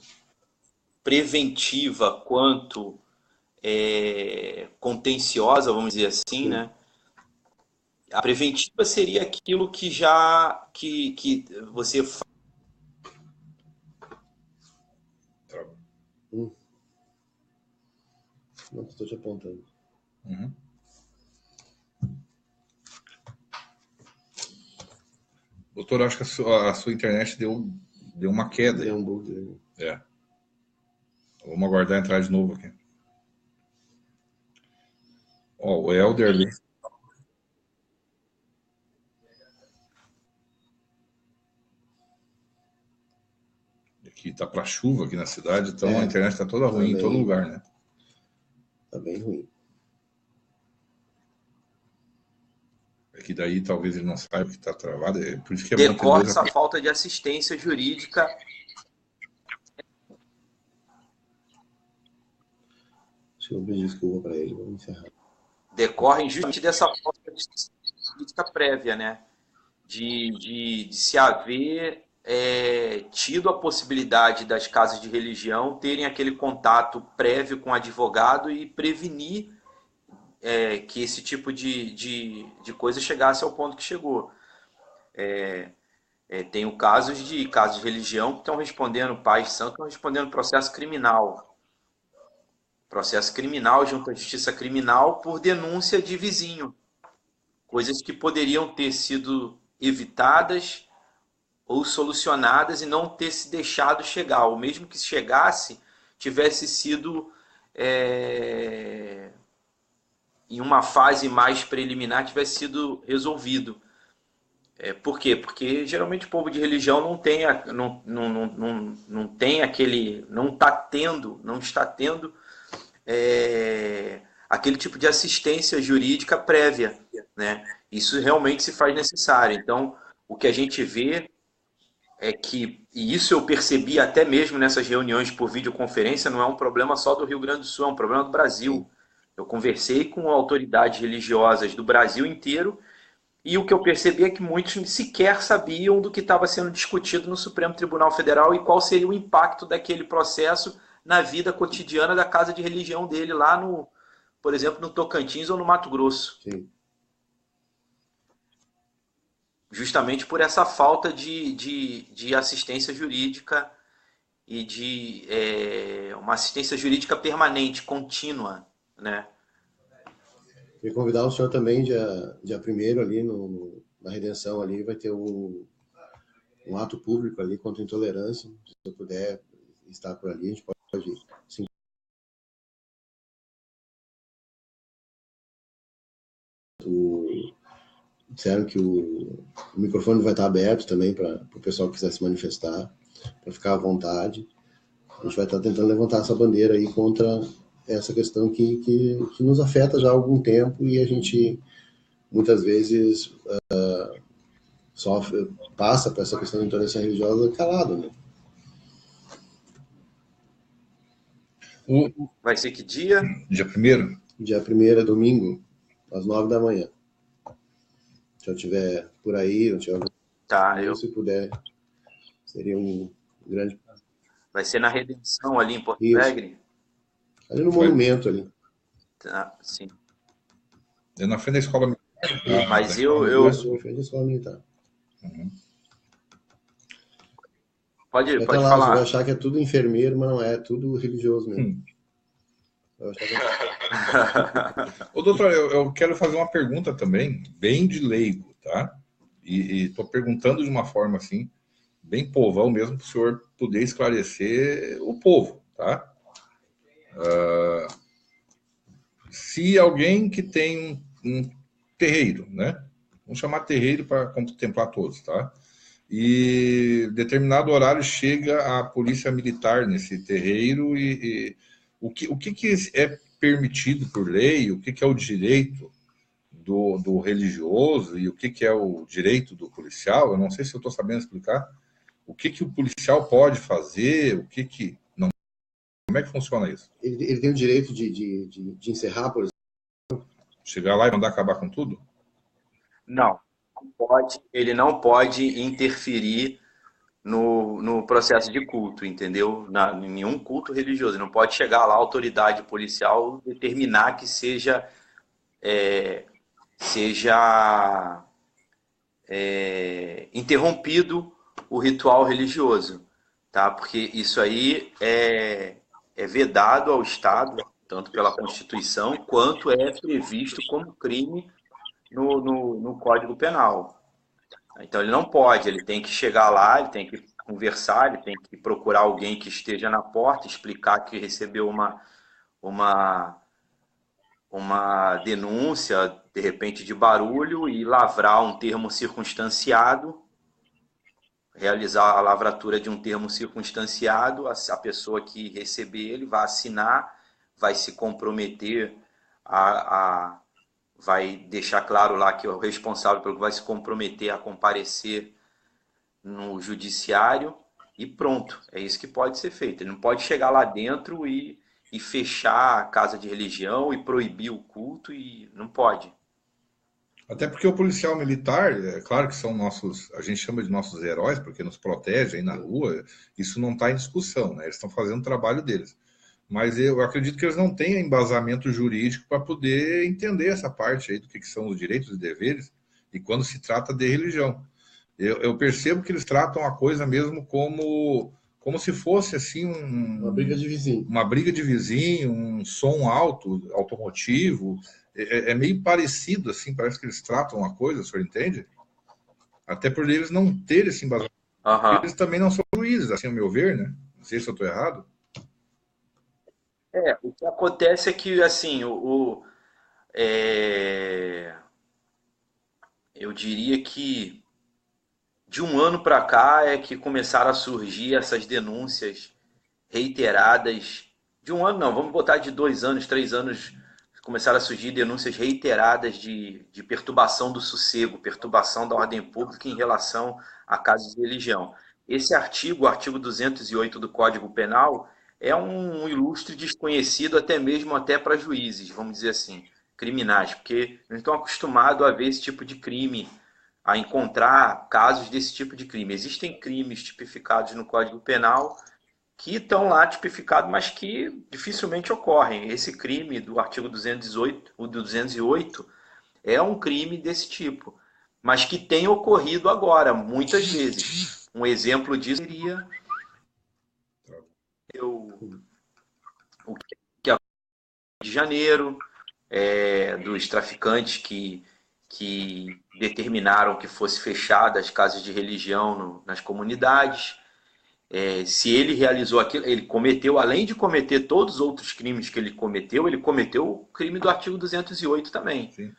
preventiva quanto contenciosa, vamos dizer assim, né? A preventiva seria aquilo que que você faz. Não estou te apontando. Uhum. Doutor, acho que a sua internet deu uma queda. Deu um bug. Vamos aguardar entrar de novo aqui. O Elder aqui tá para chuva aqui na cidade, então a internet está toda ruim em todo lugar, né? Tá bem ruim. É que daí talvez ele não saiba que está travado, por isso que é decorre essa falta de assistência jurídica. Deixa eu pedir desculpa para ele, vamos encerrar. Decorre justamente dessa falta de assistência jurídica prévia, né? De se haver tido a possibilidade das casas de religião terem aquele contato prévio com o advogado e prevenir que esse tipo de coisa chegasse ao ponto que chegou. Tenho casos de religião que estão respondendo, pais santos estão respondendo processo criminal junto à justiça criminal por denúncia de vizinho. Coisas que poderiam ter sido evitadas ou solucionadas e não ter se deixado chegar, ou mesmo que chegasse, tivesse sido em uma fase mais preliminar, tivesse sido resolvido. Por quê? Porque geralmente o povo de religião não está tendo aquele tipo de assistência jurídica prévia, né? Isso realmente se faz necessário. Então, o que a gente vê é que, e isso eu percebi até mesmo nessas reuniões por videoconferência, não é um problema só do Rio Grande do Sul, é um problema do Brasil. Eu conversei com autoridades religiosas do Brasil inteiro e o que eu percebi é que muitos sequer sabiam do que estava sendo discutido no Supremo Tribunal Federal e qual seria o impacto daquele processo na vida cotidiana da casa de religião dele lá no, por exemplo, no Tocantins ou no Mato Grosso. Sim. Justamente por essa falta de assistência jurídica e de uma assistência jurídica permanente, contínua, né? Queria convidar o senhor também, dia 1º ali, na Redenção ali, vai ter um ato público ali contra a intolerância. Se eu puder estar por ali, a gente pode sim. Disseram que o microfone vai estar aberto também para o pessoal que quiser se manifestar, para ficar à vontade. A gente vai estar tentando levantar essa bandeira aí contra essa questão que nos afeta já há algum tempo e a gente muitas vezes passa por essa questão da intolerância religiosa calado, né? Vai ser que dia? Dia 1º? Dia 1º é domingo, às 9 da manhã. Se eu estiver por aí, não tiver... Tá, se puder, seria um grande... Vai ser na Redenção ali em Porto Alegre? Ali no monumento ali. Tá, sim. É na frente da escola militar. Mas Isso, na frente da escola militar. Uhum. Pode lá, falar. Você vai achar que é tudo enfermeiro, mas não é, tudo religioso mesmo. Ô, doutor, eu quero fazer uma pergunta também, bem de leigo, tá? E estou perguntando de uma forma assim, bem povão mesmo, para o senhor poder esclarecer o povo, tá? Se alguém que tem um terreiro, né? Vamos chamar terreiro para contemplar todos, tá? E determinado horário chega a polícia militar nesse terreiro e o que é permitido por lei, o que é o direito do religioso e o que é o direito do policial. Eu não sei se eu estou sabendo explicar o que o policial pode fazer, o que não. Como é que funciona isso? Ele tem o direito de encerrar, por exemplo? Chegar lá e mandar acabar com tudo? Não, ele não pode interferir no processo de culto, entendeu? Em nenhum culto religioso. Ele não pode chegar lá a autoridade policial determinar que seja interrompido o ritual religioso, tá? Porque isso aí é vedado ao Estado, tanto pela Constituição, quanto é previsto como crime no Código Penal. Então ele não pode, ele tem que chegar lá, ele tem que conversar, ele tem que procurar alguém que esteja na porta, explicar que recebeu uma denúncia, de repente, de barulho e lavrar um termo circunstanciado, realizar a lavratura de um termo circunstanciado, a pessoa que receber ele vai assinar, vai se comprometer vai deixar claro lá que o responsável pelo que vai se comprometer a comparecer no judiciário e pronto, é isso que pode ser feito. Ele não pode chegar lá dentro e fechar a casa de religião e proibir o culto, e não pode. Até porque o policial militar, é claro que são nossos, a gente chama de nossos heróis, porque nos protegem aí na rua, isso não está em discussão, né? Eles estão fazendo o trabalho deles. Mas eu acredito que eles não tenham embasamento jurídico para poder entender essa parte aí do que são os direitos e deveres e quando se trata de religião. Eu percebo que eles tratam a coisa mesmo como se fosse assim uma briga de vizinho. Uma briga de vizinho, um som alto, automotivo. É meio parecido, assim, parece que eles tratam a coisa, o senhor entende? Até por eles não terem esse embasamento. Eles também não são juízes, assim, ao meu ver, né? Não sei se eu estou errado. O que acontece é que, assim, eu diria que de um ano para cá é que começaram a surgir essas denúncias reiteradas. De um ano não, vamos botar de 2 anos, 3 anos, começaram a surgir denúncias reiteradas de perturbação do sossego, perturbação da ordem pública em relação a casos de religião. Esse artigo, o artigo 208 do Código Penal, é um ilustre desconhecido até para juízes, vamos dizer assim, criminais, porque não estão acostumados a ver esse tipo de crime, a encontrar casos desse tipo de crime. Existem crimes tipificados no Código Penal que estão lá tipificados, mas que dificilmente ocorrem. Esse crime do artigo 218, o do 208, é um crime desse tipo, mas que tem ocorrido agora, muitas vezes. Um exemplo disso seria o que é de Janeiro, dos traficantes que determinaram que fosse fechada as casas de religião nas comunidades. Se ele realizou aquilo, ele cometeu, além de cometer todos os outros crimes que ele cometeu o crime do artigo 208 também. Sim.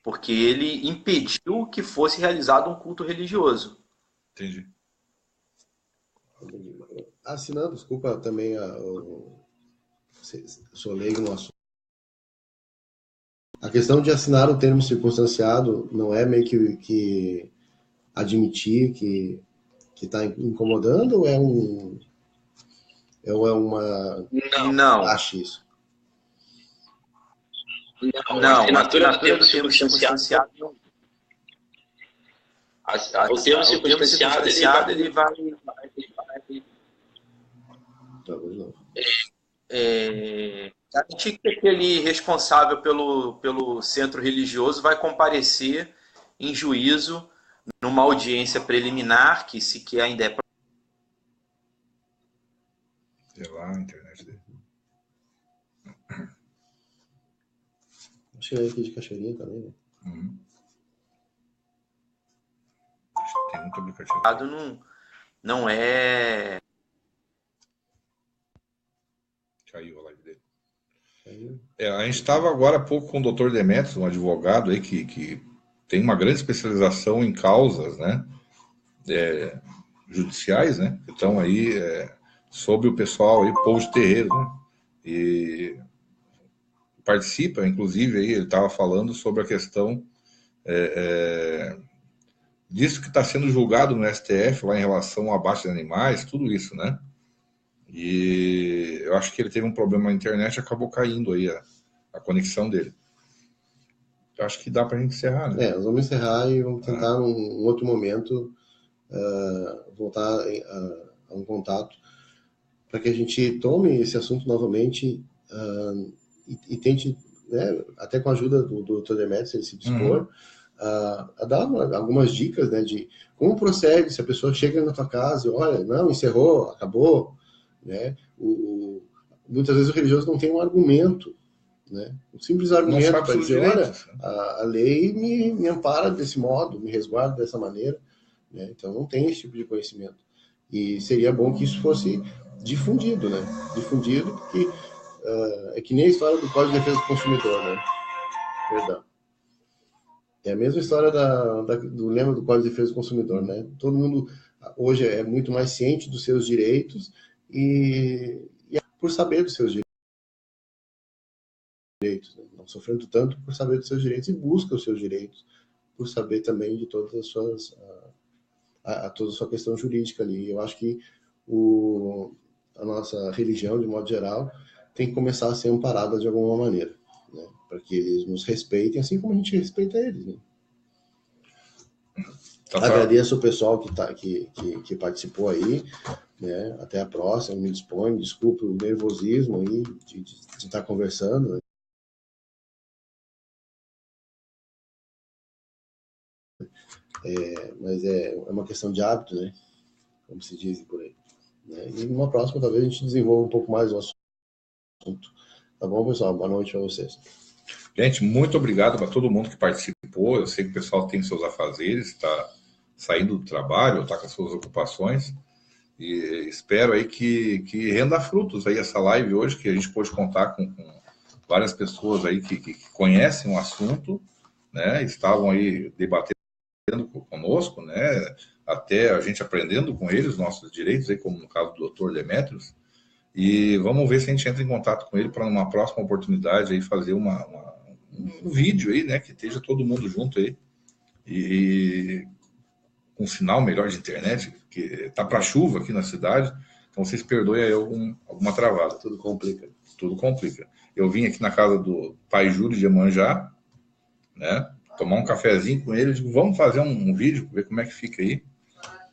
Porque ele impediu que fosse realizado um culto religioso. Entendi. Assinando, desculpa também, sou leigo no assunto. A questão de assinar o termo circunstanciado não é meio que admitir que está incomodando, ou é uma Não. ache isso? Não, a assinatura do termo circunstanciado não. O termo circunstanciado ele vai garantir que aquele responsável pelo centro religioso vai comparecer em juízo numa audiência preliminar, que sequer ainda é... Sei lá, a internet dele. Cheguei aqui de Cachoeirinha também, né? Uhum. Tem muito aplicativo. Não é... Caiu a live dele. A gente estava agora há pouco com o Dr. Demetrios, um advogado aí que tem uma grande especialização em causas, né, judiciais, né, que estão aí sobre o pessoal aí, povo de terreiro, né, e participa, inclusive, aí ele estava falando sobre a questão disso que está sendo julgado no STF lá em relação ao abate de animais, tudo isso, né. E eu acho que ele teve um problema na internet e acabou caindo aí a conexão dele. Eu acho que dá para a gente encerrar, né? Nós vamos encerrar e vamos tentar num outro momento voltar a um contato para que a gente tome esse assunto novamente e tente, né, até com a ajuda do Dr. Demetrios, ele se dispor, a dar algumas dicas, né, de como procede se a pessoa chega na tua casa e olha, não, encerrou, acabou, né? Muitas vezes o religioso não tem um argumento, né? Um simples argumento para dizer, olha, a lei me ampara desse modo, me resguarda dessa maneira, né? Então não tem esse tipo de conhecimento. E seria bom que isso fosse difundido, né? Difundido, porque é que nem a história do Código de Defesa do Consumidor, né? Perdão. É a mesma história do lema do Código de Defesa do Consumidor, né? Todo mundo hoje é muito mais ciente dos seus direitos e por saber dos seus direitos, né? Não sofrendo tanto por saber dos seus direitos e busca os seus direitos por saber também de todas as suas toda a sua questão jurídica ali. Eu acho que a nossa religião, de modo geral, tem que começar a ser amparada de alguma maneira, né? Para que eles nos respeitem, assim como a gente respeita eles, né? Agradeço o pessoal que participou aí, né? Até a próxima, me disponho, desculpe o nervosismo aí de estar conversando, né? Mas é uma questão de hábito, né? Como se diz por aí, né? E numa próxima, talvez a gente desenvolva um pouco mais o assunto. Tá bom, pessoal? Boa noite para vocês. Gente, muito obrigado para todo mundo que participou. Eu sei que o pessoal tem seus afazeres, está saindo do trabalho, está com as suas ocupações. E espero aí que renda frutos aí essa live hoje, que a gente pôde contar com várias pessoas aí que conhecem o assunto, né? Estavam aí debatendo conosco, né? Até a gente aprendendo com eles nossos direitos, aí, como no caso do Dr. Demetrios. E vamos ver se a gente entra em contato com ele para numa próxima oportunidade aí fazer um vídeo aí, né? Que esteja todo mundo junto aí. E com um sinal melhor de internet, que tá para chuva aqui na cidade. Então vocês perdoem aí alguma travada. Tudo complica. Tudo complica. Eu vim aqui na casa do pai Júlio de Iemanjá, né? Tomar um cafezinho com ele, eu digo, vamos fazer um vídeo, ver como é que fica aí.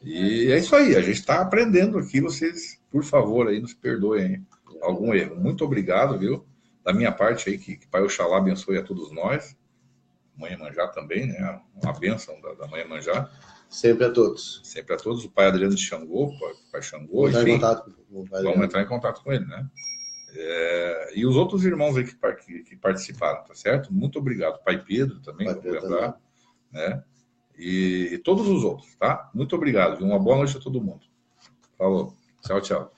E é isso aí, a gente está aprendendo aqui, vocês, por favor, aí nos perdoem algum erro. Muito obrigado, viu? Da minha parte aí, que Pai Oxalá abençoe a todos nós. Mãe Iemanjá também, né? Uma bênção da Mãe Iemanjá. Sempre a todos. Sempre a todos. O Pai Adriano de Xangô, Pai Xangô, Vamos entrar enfim, em contato com o Pai vamos Adriano. entrar em contato com ele, né? E os outros irmãos aí que participaram, tá certo? Muito obrigado. Pai Pedro também, Pai vou Pedro lembrar, né? E todos os outros, tá? Muito obrigado. E uma boa noite a todo mundo. Falou. Tchau, tchau.